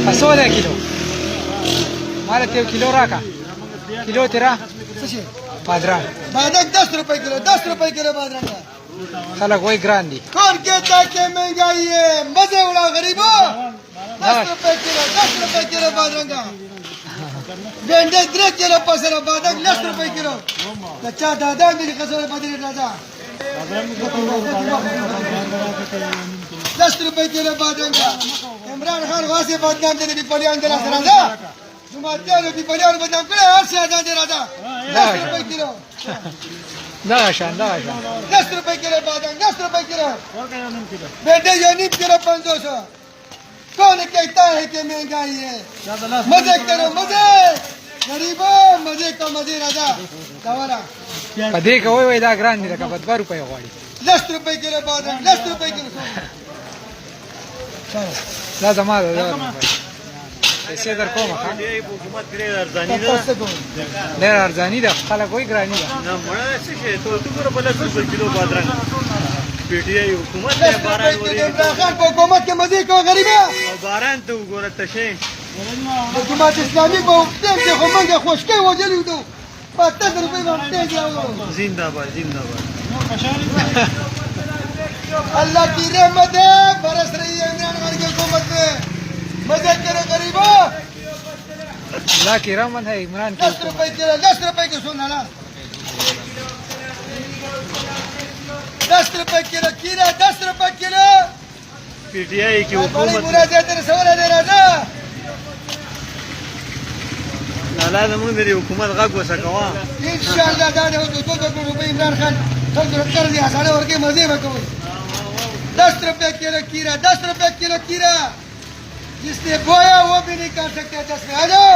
Pasó de kilo. Mala te kilo raka. Kilo तेरा पादरा बादक 10 रुपए किलो 10 रुपए किलो बादरा का खलक वही ग्रांडी कौन कहता है कि महंगाई है मजे उड़ा गरीबों 10 रुपए किलो बादरा का गेंडे 3 किलो पसरा बादक 10 रुपए किलो कच्चा दादा मेरी कसर बदली दादा 10 रुपए किलो बादरा का इमरान खान वहां से बदनाम देने की पलियान दे रहा था जुमातिया की पलियान बदनाम करे हर से आजाद दे रहा था 10 रुपए किलो داشان 10 रुपए किलो बादाम 10 रुपए किलो बेटे ये नीम किलो 500 कौन कहता है कि महंगाई है मजे करो मजे गरीबों मजे का मजे राजा दवारा पदे का वही वही दा ग्रांडी का 2 रुपये वाली 10 रुपए किलो बादाम 10 रुपए किलो لا ده ما ده السيدر كوما حکومت کړي ارزانی ده ډېر ارزانی ده خلک وایي ګراني ده نه مړه څه شي ته ګوره په 10 روپے کیلو بادرنګ پی ټی آی حکومت ته باران وري عمران خان کو حکومت کے مزے کو غریبا باران ته وګوره تشه حکومت اسلامی کو دیم سے همنګ خوشکې وجلی دو 50 روپے باندې جاو زندہ باد اللہ کی رحمت ہے برس رہی ہے عمران خان کی حکومت میں مزے کرو غریبوں الله کی رحمت ہے عمران کی 10 रुपए किलो 10 रुपए की सुन ना 10 रुपए किलो खीरा 10 रुपए किलो पी टी आई की बड़ी हुकूमत मुरादे तेरे सवाल दे राजा لاله زموږ د حکومت غږ وسکوا इंशाल्लाह دا نه 2 रुपए عمران خان څنګه کر دي هزاره ورکه مزه وکوي 10 रुपए किलो खीरा 10 रुपए किलो खीरा जिसने बोया वो भी नहीं कर सकते 10 में आ जाओ